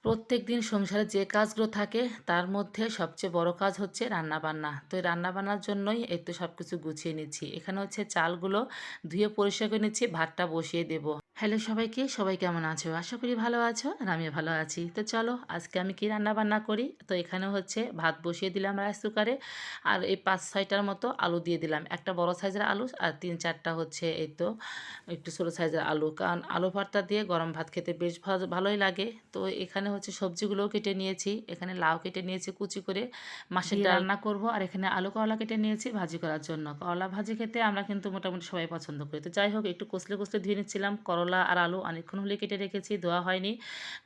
প্রত্যেকদিন সংসারে যে কাজগুলো থাকে তার মধ্যে সবচেয়ে বড় কাজ হচ্ছে রান্নাবান্না। তো এই রান্নাবান্নার জন্যই এই তো সবকিছু গুছিয়ে নিচ্ছি। এখানে হচ্ছে চালগুলো ধুয়ে পরিষ্কার করে নিচ্ছি, ভাতটা বসিয়ে দেব। হ্যালো সবাইকে, সবাই কেমন আছো? আশা করি ভালো আছো আর আমিও ভালো আছি। তো চলো আজকে আমি কি রান্নাবান্না করি। তো এখানে হচ্ছে ভাত বসিয়ে দিলাম রাইস কুকারে, আর এই ৫-৬টার মতো আলু দিয়ে দিলাম। একটা বড় সাইজের আলু আর ৩-৪টা হচ্ছে এই তো একটু ছোটো সাইজের আলু। কারণ আলু ভর্তা দিয়ে গরম ভাত খেতে বেশ ভালোই লাগে। তো এখানে হচ্ছে সবজিগুলোও কেটে নিয়েছি। এখানে লাউ কেটে নিয়েছি কুচি করে, মাছের ডাল রান্না করব। আর এখানে আলু করলা কেটে নিয়েছি ভাজি করার জন্য। করলা ভাজি খেতে আমরা কিন্তু মোটামুটি সবাই পছন্দ করি। তো যাই হোক একটু কষলে কষলে ধুয়ে নিচ্ছিলাম। করলা আর আলু অনেকক্ষণ হলে কেটে রেখেছি, ধোয়া হয়নি।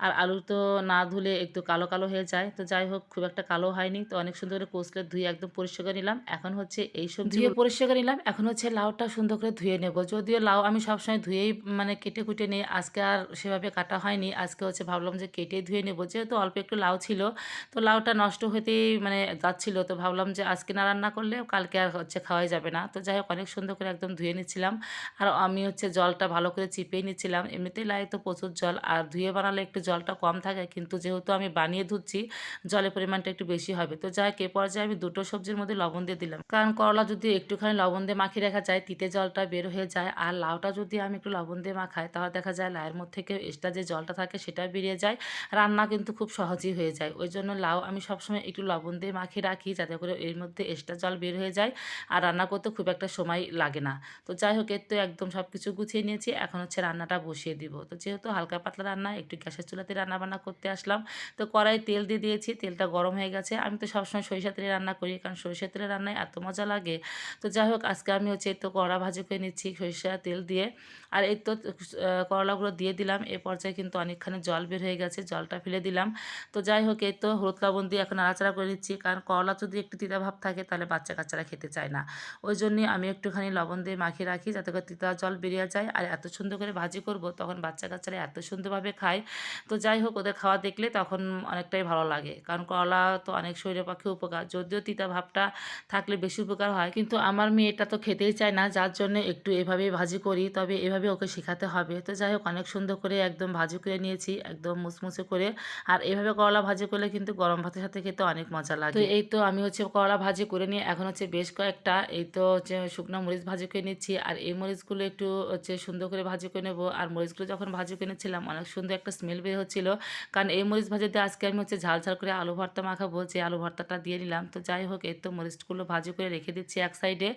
আর আলু তো না ধুলে একটু কালো কালো হয়ে যায়। তো যাই হোক খুব একটা কালো হয়নি। তো অনেক সুন্দর করে কষলে ধুয়ে একদম পরিষ্কার করে নিলাম। এখন হচ্ছে এই সবজি ধুয়ে পরিষ্কার করে নিলাম। এখন হচ্ছে লাউটা সুন্দর করে ধুয়ে নেব। যদিও লাউ আমি সবসময় ধুয়েই মানে কেটে কুটে নিই। আজকে আর সেভাবে কাটা হয়নি। আজকে হচ্ছে ভাবলাম যে কেটেই ধুয়ে নেব। যেহেতু অল্প একটু লাউ ছিল, তো লাউটা নষ্ট হতেই মানে যাচ্ছিল। তো ভাবলাম যে আজকে না রান্না করলে কালকে আর হচ্ছে খাওয়াই যাবে না। তো যাই হোক অনেক সুন্দর করে একদম ধুয়ে নিচ্ছিলাম। আর আমি হচ্ছে জলটা ভালো করে চিপেই নিচ্ছিলাম। এমনিতেই লাউয়ে তো প্রচুর জল, আর ধুয়ে বানালে একটু জলটা কম থাকে। কিন্তু যেহেতু আমি বানিয়ে ধুচ্ছি, জলের পরিমাণটা একটু বেশি হবে। তো যাই হোক এ পর্যায়ে আমি দুটো সবজির মধ্যে লবণ দিয়ে দিলাম। কারণ করলা যদি একটুখানি লবণ দিয়ে মাখিয়ে রাখা যায়, তিতে জলটা বের হয়ে যায়। আর লাউটা যদি আমি একটু লবণ দিয়ে মাখাই, তাহলে দেখা যায় লাউয়ের মধ্যে থেকে এক্সট্রা যে জলটা থাকে সেটা বেরিয়ে যায়। রান্না কিন্তু খুব সহজেই হয়ে যায়। ওই জন্য লাউ আমি সবসময় একটু লবণ দিয়ে মাখিয়ে রাখি, যাতে করে এর মধ্যে এক্সট্রা জল বের হয়ে যায়। আর রান্না করতে খুব একটা সময় লাগে না। তো যাই হোক এর তো একদম সব কিছু গুছিয়ে নিয়েছি। এখন হচ্ছে রান্নাটা বসিয়ে দিব। তো যেহেতু হালকা পাতলা রান্না, একটু গ্যাসের চুলাতে রান্নাবান্না করতে আসলাম। তো কড়াইয়ে তেল দিয়ে দিয়েছি, তেলটা গরম হয়ে গেছে। আমি তো সবসময় সরিষার তেলে রান্না করি, কারণ সরিষার তেলে রান্নায় এত মজা লাগে। তো যাই হোক আজকে আমি হচ্ছে এই তো করলা ভাজি করে নিচ্ছি সরিষা তেল দিয়ে। আর এই তো করলাগুলো দিয়ে দিলাম। এ পর্যায়ে কিন্তু অনেকখানি জল বের হয়ে গেছে, জলটা ফেলে দিলাম। তো যাই হোক এই তো হলুদ লবণ দিয়ে এখন নাড়াচাড়া করে নিচ্ছি, কারণ করলা যদি একটু তিতা ভাব থাকে তাহলে বাচ্চা কাচ্চারা খেতে চায় না। ওই জন্যই আমি একটুখানি লবণ দিয়ে মাখিয়ে রাখি, যাতে করে তিতা জল বেরিয়ে যায়। আর এত সুন্দর করে ভাজি করব, তখন বাচ্চা কাচ্চারা এত সুন্দরভাবে খায়। তো যাই হোক ওদের খাওয়া দেখলে তখন অনেকটাই ভালো লাগে, কারণ করলা তো অনেক শরীরের পক্ষে উপকার। যদিও তিতা ভাবটা থাকলে বেশি উপকার হয়, কিন্তু আমার মেয়েটা তো খেতেই চায় না, যার জন্য একটু এভাবেই ভাজি করি। তবে এভাবে ওকে শেখাতে হবে। তো যাই হোক অনেক সুন্দর করে একদম ভাজি করে নিয়েছি, একদম মুচমুচে করে। আর এভাবে করলা ভাজি করলে কিন্তু গরম ভাতের সাথে খেতে অনেক মজা লাগে। তো এই তো আমি হচ্ছে করলা ভাজি করে নিয়ে এখন হচ্ছে বেশ কয়েকটা এই তো হচ্ছে শুকনো মরিচ ভাজি করে নিচ্ছি। আর এই মরিচগুলো একটু হচ্ছে সুন্দর করে ভাজি করে নেবো। আর মরিচগুলো যখন ভাজি করে নিচ্ছিলাম অনেক সুন্দর একটা স্মেল বের হচ্ছিল, কারণ এই মরিচ ভাজিতে আজকে আমি হচ্ছে ঝাল ঝাল করে আলু ভর্তা মাখাবো। যে আলু ভর্তাটা দিয়ে নিলাম। তো যাই হোক এই তো মরিচগুলো ভাজি করে রেখে দিচ্ছি এক সাইডে।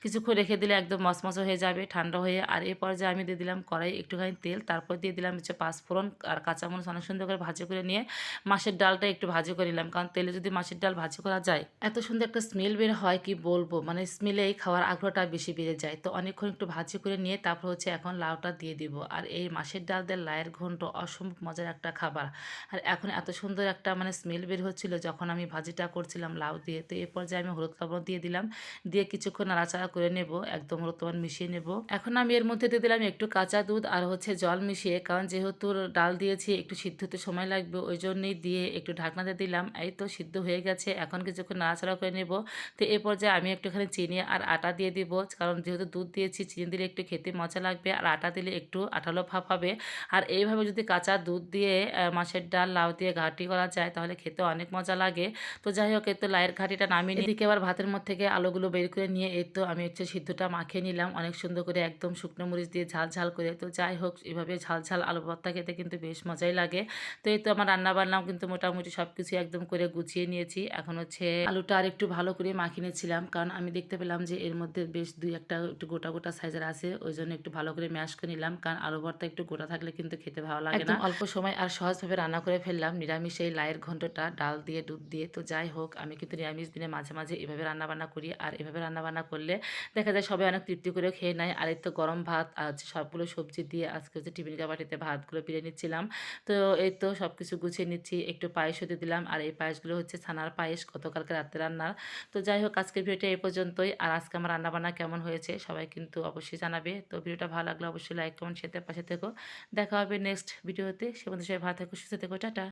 কিছুক্ষণ রেখে দিলে একদম মচমচে হয়ে যাবে ঠান্ডা হয়ে। আর এই পর্যায়ে আমি দিয়ে দিলাম কড়াই একটুখানি তেল, তারপর দিয়ে দিলাম হচ্ছে পাঁচফোড়ন আর কাঁচামরিচ অনেক সুন্দর করে ভাজি করে নিয়ে মাছের ডালটা একটু ভাজি করে নিলাম, কারণ তেলে যদি মাছের ডাল ভাজি করা যায় এত সুন্দর একটা স্মেল বের হয় কি বলবো, মানে স্মেলেই খাওয়ার আগ্রহটা বেশি বেড়ে যায়। তো অনেকক্ষণ একটু ভাজি করে নিয়ে তারপর হচ্ছে এখন লাউটা দিয়ে দিব। আর এই মাছের ডাল দিয়ে লাউয়ের ঘন্ট অসম্ভব মজার একটা খাবার। আর এখন এত সুন্দর একটা মানে স্মেল বের হচ্ছিল যখন আমি ভাজিটা করছিলাম লাউ দিয়ে। তো এ পর্যায়ে আমি হলুদ লবণ দিয়ে দিলাম, দিয়ে কিছুক্ষণ নাড়াচাড়া করে নেব, একদম হলুদ লবণ মিশিয়ে নেব। এখন আমি এর মধ্যে দিয়ে দিলাম একটু কাঁচা দুধ আর হচ্ছে জল মিশিয়ে, কারণ যেহেতু ডাল দিয়েছি একটু সিদ্ধ হতে সময় লাগবে, ওই জন্যই দিয়ে একটু ঢাকনা দিয়ে দিলাম। এই তো সিদ্ধ হয়ে গেছে, এখন কিছুক্ষণ নাড়াচাড়া করে নেব। তো এ পর্যায়ে আমি একটুখানি চিনি আর আটা দিয়ে দিব, কারণ যেহেতু দুধ দিয়েছি চিনি দিলে একটু খেতে মজা লাগবে, আর আটা দিলে একটু আঠালো ভাব হবে। আর এইভাবে যদি কাঁচা দুধ দিয়ে মাছের ডাল লাউ দিয়ে ঘাঁটি করা যায় তাহলে খেতে অনেক মজা লাগে। তো যাই হোক এই তো লাউয়ের ঘাঁটিটা নামিয়ে নিয়ে এদিকে আবার ভাতের মধ্যে থেকে আলুগুলো বের করে নিয়ে এই তো আমি হচ্ছে সিদ্ধটা মাখিয়ে নিলাম অনেক সুন্দর করে একদম শুকনো মরিচ দিয়ে ঝাল ঝাল করে। তো যাই হোক এভাবে ঝাল ঝাল আলু ভর্তা খেতে কিন্তু বেশ মজাই লাগে। তো এই তো আমার রান্না বান্নাও কিন্তু মোটামুটি সব কিছু একদম করে গুছিয়ে নিয়েছি। এখন হচ্ছে আলুটা আর একটু ভালো করে মাখিয়ে নিয়েছিলাম, কারণ আমি দেখতে পেলাম যে এর মধ্যে বেশ দুই একটা একটু গোটা গোটা সাইজের আছে, ওই জন্য একটু ভালো করে ম্যাশ করে নিলাম, কারণ আলু ভর্তা একটু গোটা থাকলে কিন্তু খেতে ভালো লাগে না। একদম অল্প সময় আর সহজভাবে রান্না করে ফেললাম নিরামিষ এই লাউয়ের ঘন্টটা ডাল দিয়ে দুধ দিয়ে। তো যাই হোক আমি কিন্তু নিরামিষ দিনে মাঝে মাঝে এভাবে রান্নাবান্না করি, আর এভাবে রান্নাবান্না করলে দেখা যায় সবাই অনেক তৃপ্তি করে খেয়ে নেয়। আর এই তো গরম ভাত আর হচ্ছে সবগুলো সবজি দিয়ে আজকে হচ্ছে টিফিন কাবাটিতে ভাতগুলো বেড়ে নিচ্ছিলাম। তো এই তো সব কিছু গুছিয়ে নিচ্ছি, একটু পায়েস হতে দিলাম। আর এই পায়েসগুলো হচ্ছে ছানার পায়েস, গতকালকে রাত্রে রান্নার। তো যাই হোক আজকের ভিডিওটা এই পর্যন্তই। আর আজকে আমার রান্নাবান্না কেমন হয়েছে সবাই কিন্তু অবশ্যই জানাবে। তো ভিডিওটা ভালো লাগলে অবশ্যই লাইক কমেন্ট শেয়ার পাশে থেকো। দেখা হবে নেক্সট ভিডিওতে। সে পর্যন্ত সবাই ভালো থেকো, সুস্থ থেকো, টাটা।